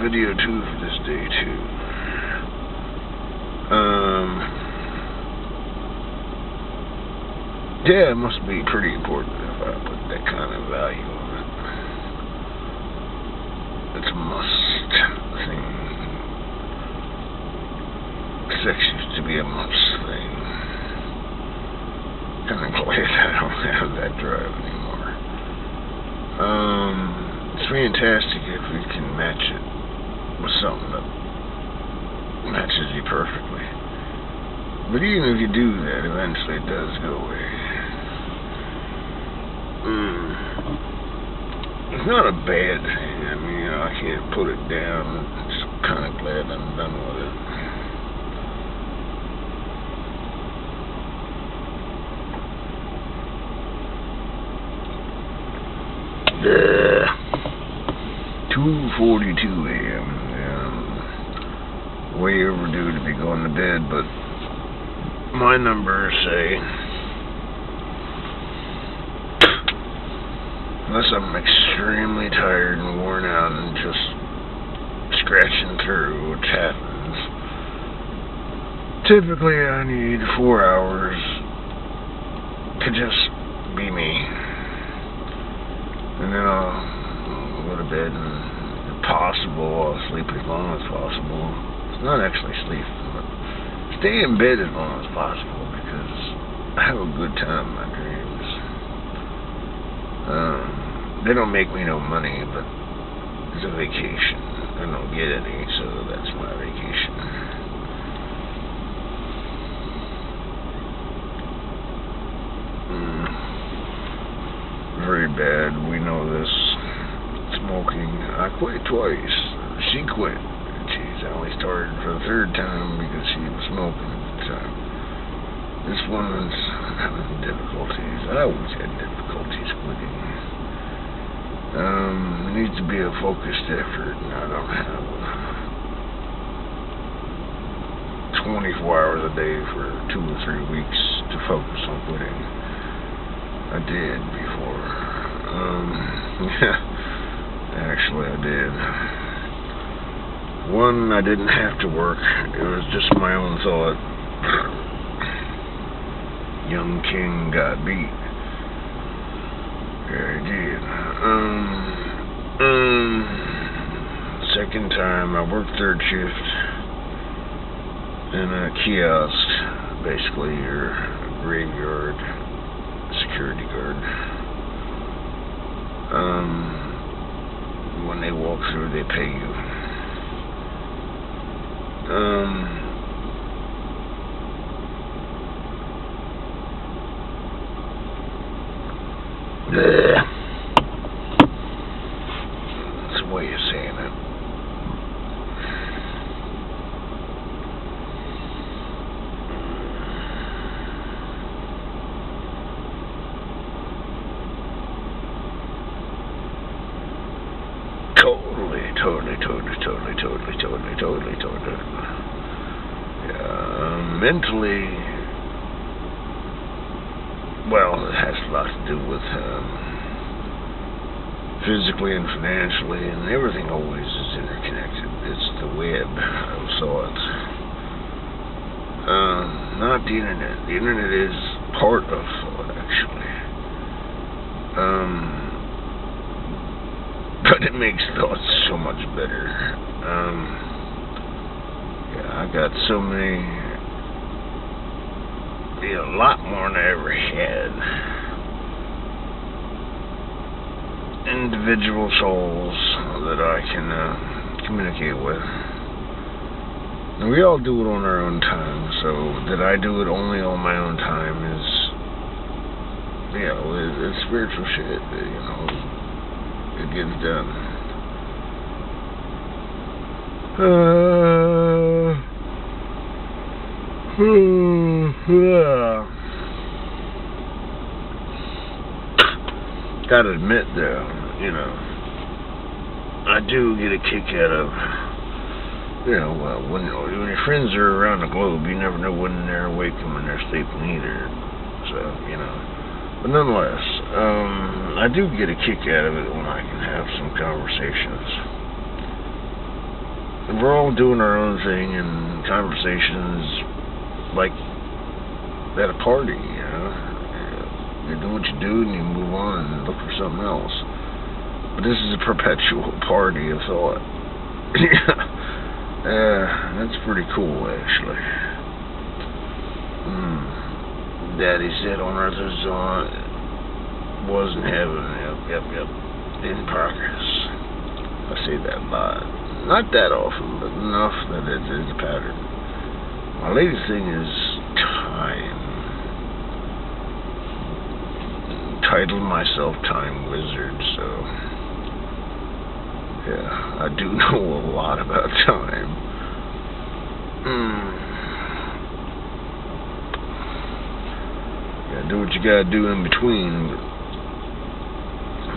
video 2 for this day 2. Yeah, it must be pretty important if I put that kind of value on it. It's a must thing. Sex used to be a must thing. Kind of glad I don't have that drive anymore. It's fantastic if we can match it with something that matches you perfectly. But even if you do that, eventually it does go away. It's not a bad thing. I mean, I can't put it down. I'm just kind of glad I'm done with it. Yeah. 2:42 a.m. Way overdue to be going to bed, but my numbers say, unless I'm extremely tired and worn out and just scratching through, which happens, typically I need 4 hours to just be me. And then I'll go to bed, and if possible, I'll sleep as long as possible. It's not actually sleep, but stay in bed as long as possible, because I have a good time in my dreams. They don't make me no money, but it's a vacation. I don't get any, so that's my vacation. Very bad. We know this. Smoking. I quit twice. She quit. Jeez, I only started for the 3rd time because she was smoking at the time. This woman's having difficulties. I always had difficulties quitting. It needs to be a focused effort, and I don't have 24 hours a day for 2 or 3 weeks to focus on quitting. I did before. Yeah, actually I did. One, I didn't have to work. It was just my own thought. Young King got beat. Yeah, he did. Second time, I worked 3rd shift in a kiosk, basically your graveyard security guard. When they walk through, they pay you. That's a way of saying it. Totally. Mentally, well, it has a lot to do with physically and financially, and everything always is interconnected. It's the web of thoughts. Not the internet. The internet is part of thought, actually. But it makes thoughts so much better. I got so many, a lot more than I ever had. Individual souls that I can communicate with. And we all do it on our own time, so that I do it only on my own time is, it's spiritual shit, it gets done. Gotta admit though, I do get a kick out of, when your friends are around the globe, you never know when they're awake and when they're sleeping either. So, but nonetheless, I do get a kick out of it when I can have some conversations. we're all doing our own thing, and conversations like at a party, you know. You do what you do, and you move on and look for something else. But this is a perpetual party of thought. That's pretty cool, actually. Daddy said on Earth was in heaven. Yep. In progress. I say that a lot. Not that often, but enough that it is a pattern. My latest thing is time. Titled myself Time Wizard, so yeah, I do know a lot about time. Yeah, do what you gotta do in between, but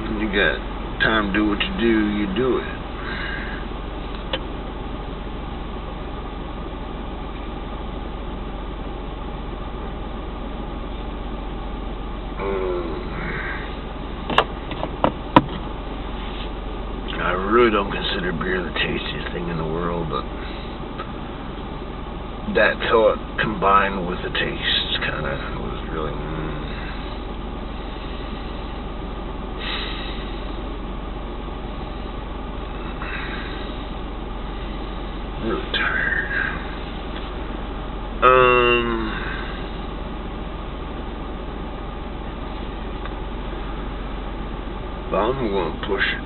when you got time to do what you do, you do it. I really don't consider beer the tastiest thing in the world, but that thought combined with the taste kind of was really really tired. But I'm gonna push it.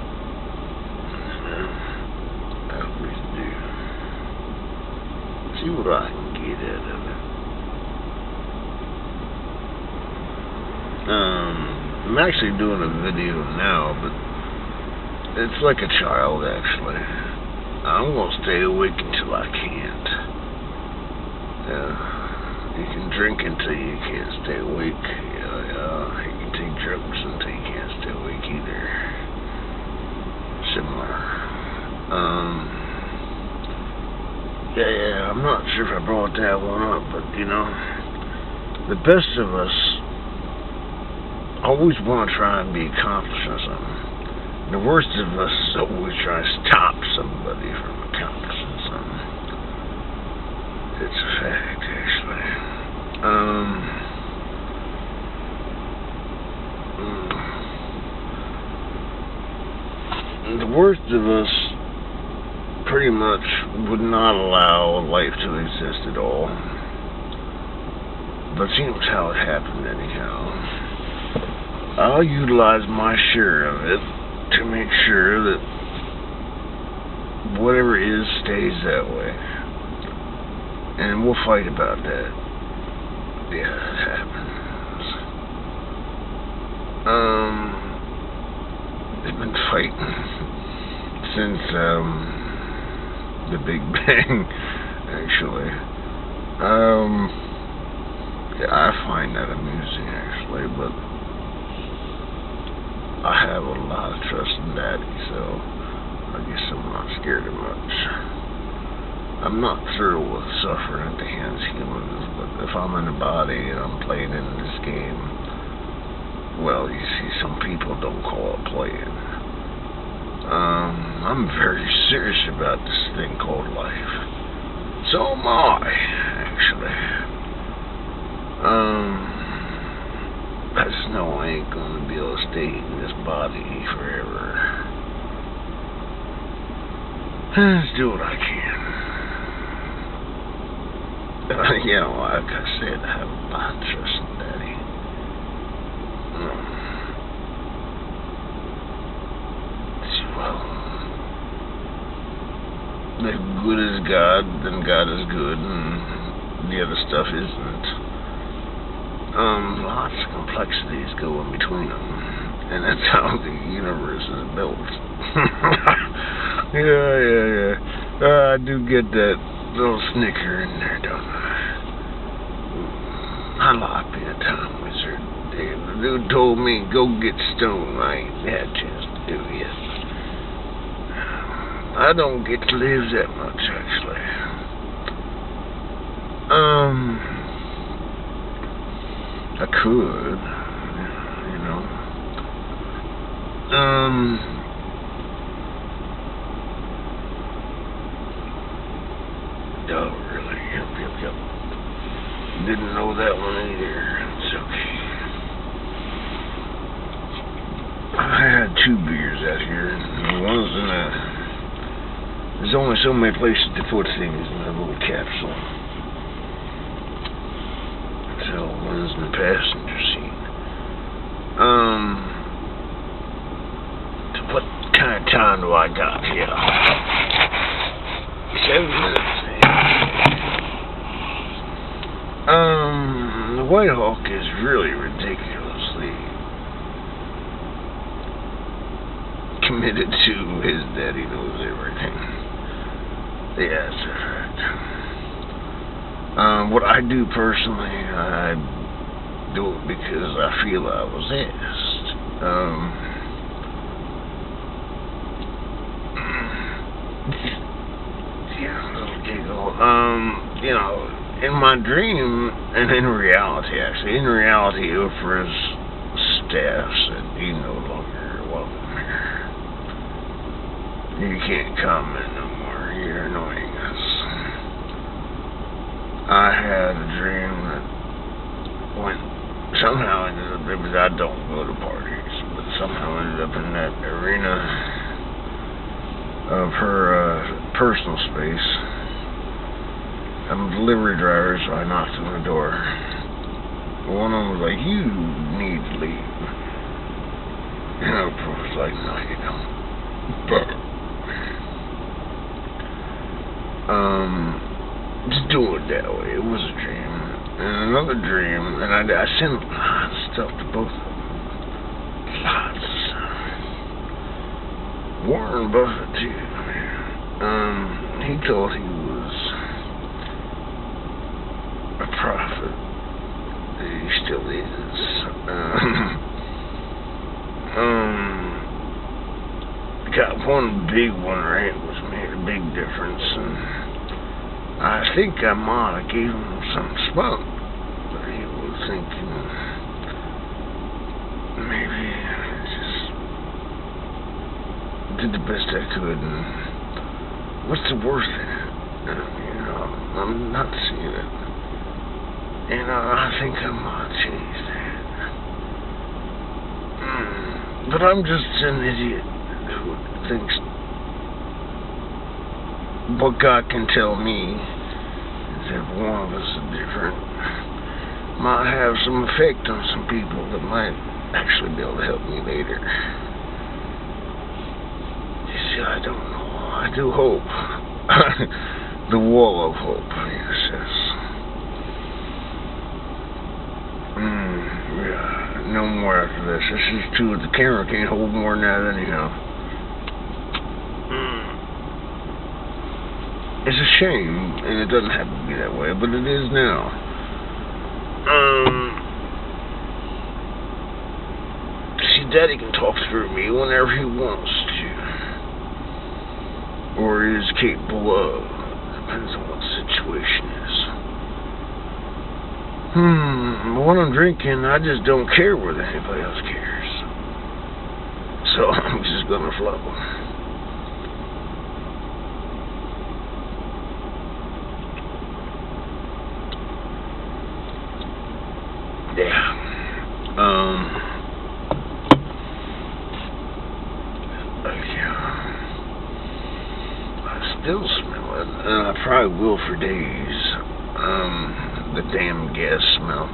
See what I can get out of it. I'm actually doing a video now, but it's like a child, actually. I'm gonna stay awake until I can't. You can drink until you can't stay awake. You can take drugs until you can't stay awake either. Similar. Yeah, I'm not sure if I brought that one up, but, you know, the best of us always want to try and be accomplishing something. The worst of us is always trying to stop somebody from accomplishing something. It's a fact, actually. The worst of us pretty much would not allow life to exist at all. But seems how it happened anyhow. I'll utilize my share of it to make sure that whatever is stays that way. And we'll fight about that. Yeah, it happens. They've been fighting since the Big Bang, actually. Yeah, I find that amusing, actually, but I have a lot of trust in Daddy, so I guess I'm not scared of much. I'm not thrilled with suffering at the hands of humans, but if I'm in a body and I'm playing in this game, well, you see, some people don't call it playing. I'm very serious about this thing called life. So am I, actually. I just know I ain't gonna be able to stay in this body forever. Let's do what I can. You know, like I said, I have a lot of trust in Daddy. Well, if good is God, then God is good, and the other stuff isn't. Lots of complexities go in between them, and that's how the universe is built. Yeah. I do get that little snicker in there, don't I? I like being a time wizard. The dude told me, go get stoned. I ain't had a chance to do it yet. I don't get to live that much, actually. I could, you know. Oh, really? Yep. Didn't know that one either. It's okay. I had 2 beers out here, and one's in a... There's only so many places to put things in a little capsule. So, one's in the passenger seat. What kind of time do I got here? 7 minutes. The White Hawk is really ridiculously committed to his daddy knows everything. Yeah, that's a fact. What I do personally, I do it because I feel I was asked. Yeah, a little giggle. You know, in my dream, and in reality, actually, in reality, Oprah's staff said, "You no longer welcome here. You can't come in no more. You're annoying us." I had a dream that somehow ended up, because I don't go to parties, but somehow ended up in that arena of her personal space. I'm a delivery driver, so I knocked on the door. One of them was like, "You need to leave." And Oprah was like, "No, you don't." Just do it that way. It was a dream. And another dream, and I sent lots of stuff to both of them. Lots of stuff. Warren Buffett, too. He thought he was a prophet. He still is. Got one big one right, which made a big difference, and I think I might have gave him some smoke, but he was thinking maybe I just did the best I could, and what's the worst in it? You know, I'm not seeing it. And I think I might change that. But I'm just an idiot who thinks what God can tell me is that one of us is different. Might have some effect on some people that might actually be able to help me later. You see, I don't know. I do hope. The wall of hope, yes. Yeah, no more after this. This is too. The camera can't hold more than that anyhow. It's a shame, and it doesn't have to be that way, but it is now. See, Daddy can talk through me whenever he wants to, or is capable of. Depends on what the situation is. When I'm drinking, I just don't care whether anybody else cares. So I'm just gonna flow. Yeah. I still smell it, and I probably will for days. The damn gas smell.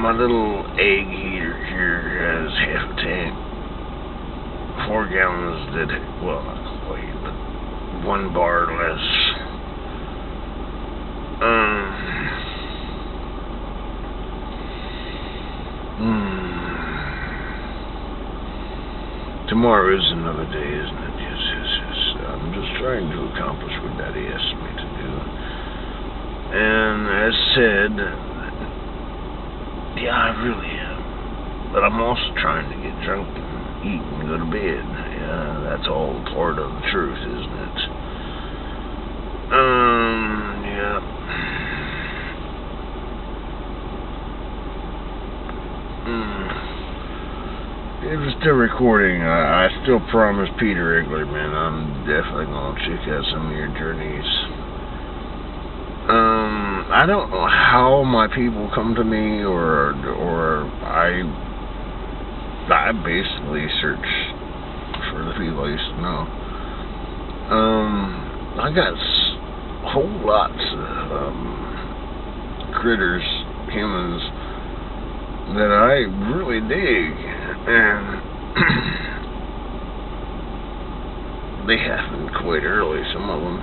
My little egg heater here has half a tank. 4 gallons did it. Well, not quite, but 1 bar less. Tomorrow is another day, isn't it? Yes. I'm just trying to accomplish what Daddy asked me to do. And as said, yeah, I really am. But I'm also trying to get drunk and eat and go to bed. Yeah, that's all part of the truth, isn't it? Yeah. If it's still recording, I still promise Peter Eglerman I'm definitely going to check out some of your journeys. I don't know how my people come to me, or I basically search for the people I used to know. I got whole lots of critters, humans, that I really dig, and they happen quite early, some of them.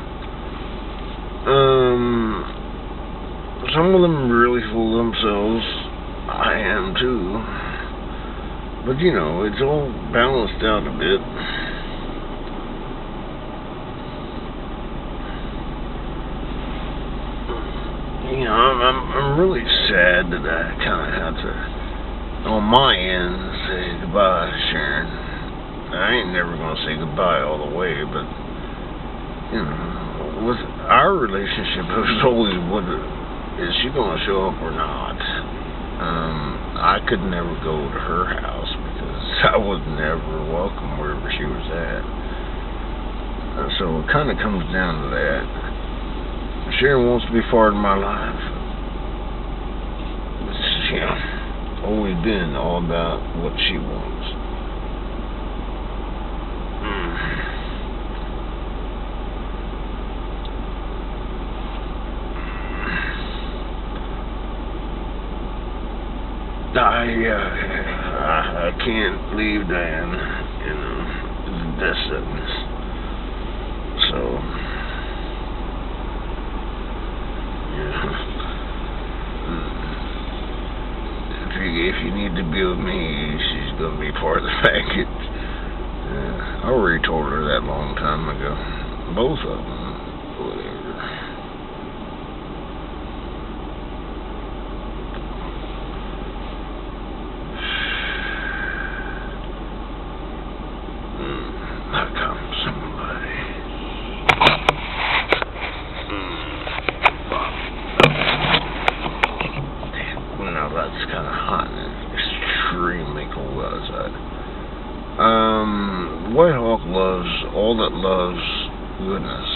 Some of them really fool themselves. I am too. But you know, it's all balanced out a bit. You know, I'm really sad that I kind of have to, on my end, say goodbye to Sharon. I ain't never gonna say goodbye all the way, but you know, with our relationship, it was always is she gonna show up or not? I could never go to her house because I was never welcome wherever she was at. So it kind of comes down to that. Sharon wants to be part of my life. It's, you know, always been all about what she wants. I can't leave Dan, you know, it's a death sentence. So, yeah. If you need to be with me, she's gonna be part of the package. I already told her that a long time ago. Both of them. Whatever. That's kind of hot and extremely cold outside. White Hawk loves all that loves goodness.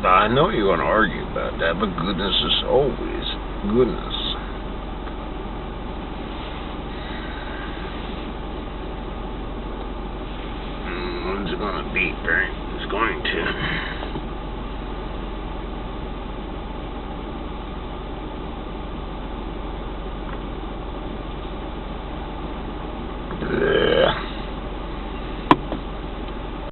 Now, I know you're going to argue about that, but goodness is always goodness. When's it going to beat, right? It's going to. Yeah.